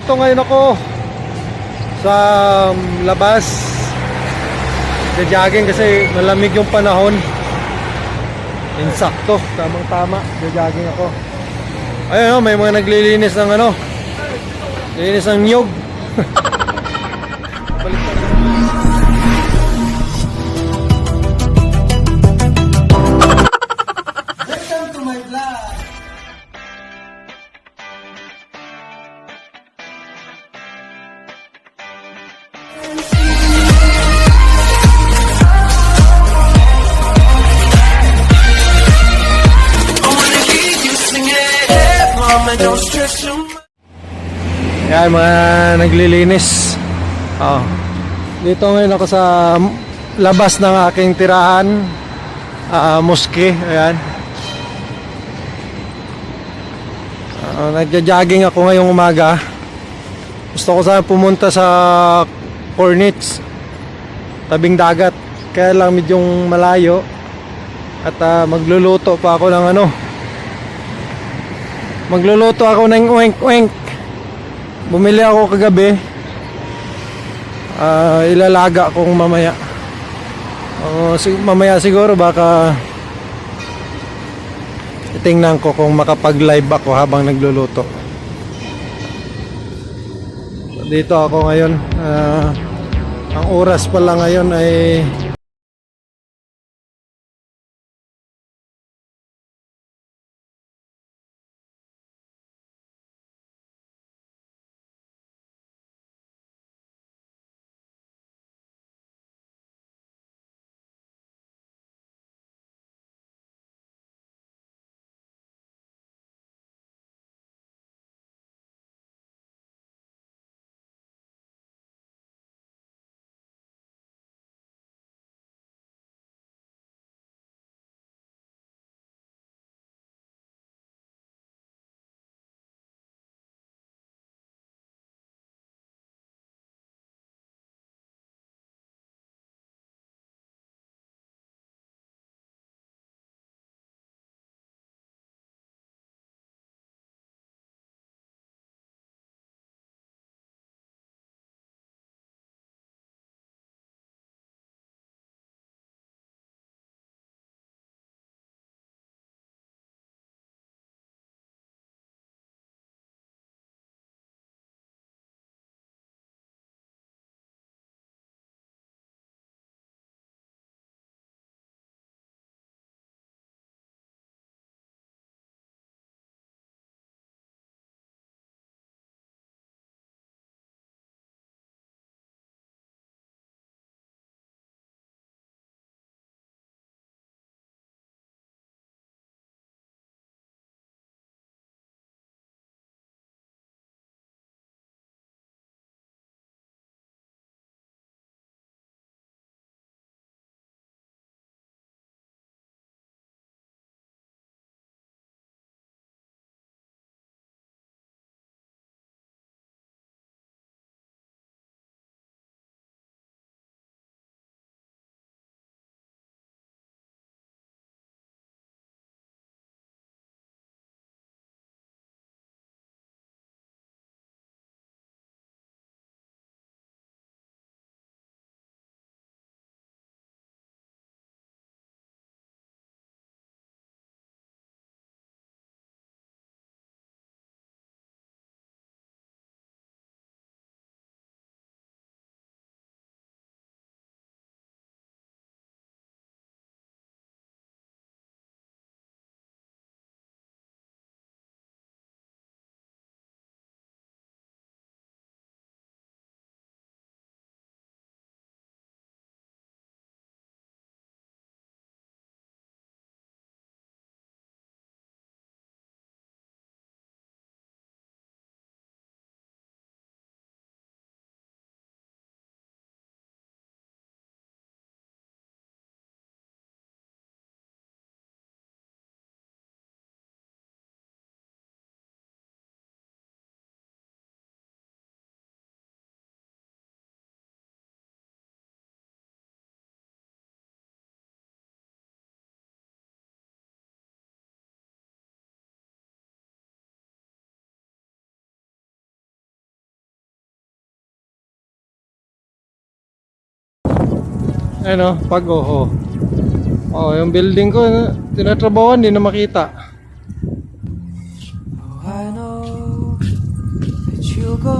Dito ngayon ako sa labas. Jogging kasi malamig yung panahon. Insakto, tamang tama. Jogging ako. Ayun, may mga naglilinis ng ano. Linis ng niyog. Balik na. Welcome to my vlog. Yan, mga naglilinis. Dito ngayon ako sa labas ng aking tirahan, moske. Ayan. Nagja-jogging ako ngayong umaga. Gusto ko sana pumunta sa Cornets, tabing dagat. Kaya lang medyong malayo. At magluluto pa ako ng ano. Magluluto ako ng oink-oink. Bumili ako kagabi. Ilalaga kong mamaya. Mamaya siguro baka itingnan ko kung makapag-live ako habang nagluluto. Dito ako ngayon. Ang oras pala ngayon ay Ano, pag oh. Oh, yung building ko, tinatrabawan, hindi na makita. I know that you go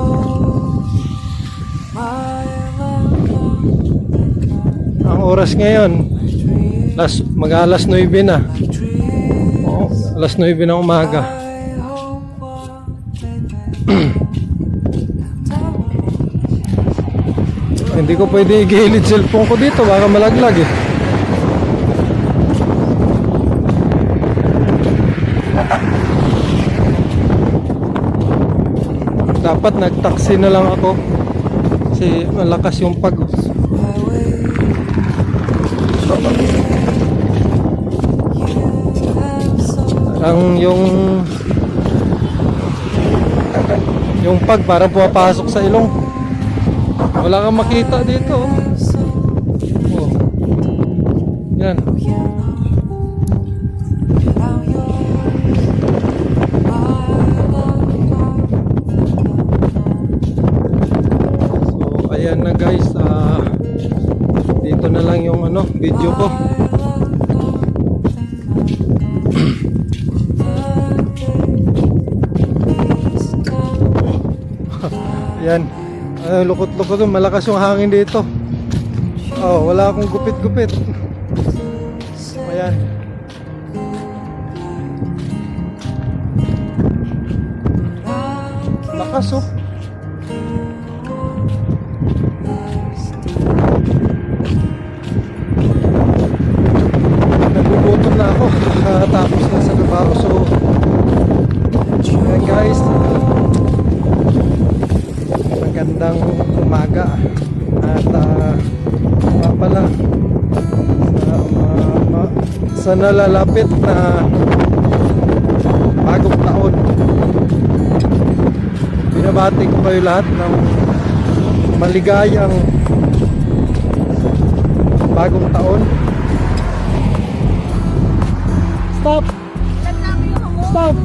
my love, Ang oras ngayon, mag-alas 9 na. Oh, alas 9 ng umaga. I hope one day Hindi ko pwede igilid cellphone ko dito, baka malaglag eh. Dapat nag-taxi na lang ako kasi malakas yung pag. Ang yung pag parang pumapasok sa ilong. Wala kang makita dito. Oh. Yan. So ayan na guys, dito na lang yung video ko. Yan. Lukot-lukot, malakas yung hangin dito. Oh, wala akong gupit-gupit. Ayan. Lakas oh. Nagugutom na ako. Tapos na sa trabaho. So, ayan guys. Magandang umaga. At pala sa nalalapit na bagong taon, binabati ko kayo lahat ng maligayang bagong taon. Stop! Stop!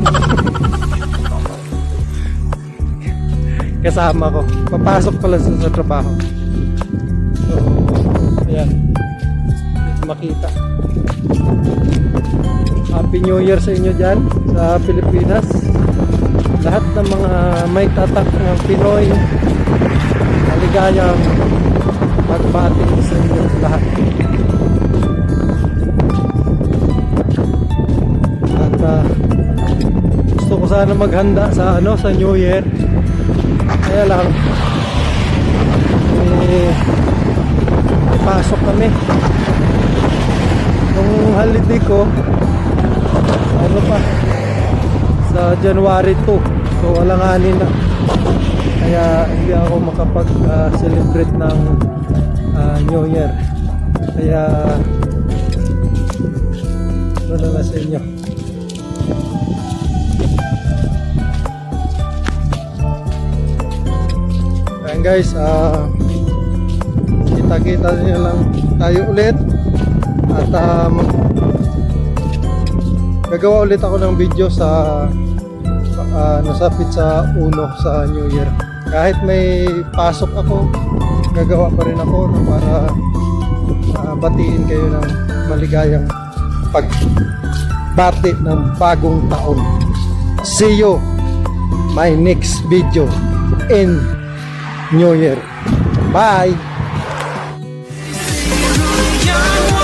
Kasama ko, papasok pala sa trabaho. So, ayan, dito makita. Happy New Year sa inyo dyan sa Pilipinas. Lahat ng mga may tatak ng Pinoy, maligayang pagbati sa inyo lahat. At gusto ko sana maghanda sa sa New Year. Kaya lang pasok kami nung holiday ko pa sa January 2, so alanganin na, kaya hindi ako makapag celebrate ng New Year, kaya doon na sa inyo. Ayan guys, kita-kita nyo lang tayo ulit at gagawa ulit ako ng video sa nasapit sa uno sa New Year. Kahit may pasok ako, gagawa pa rin ako para batiin kayo ng maligayang pagbati ng bagong taon. See you my next video in New Year. Bye! young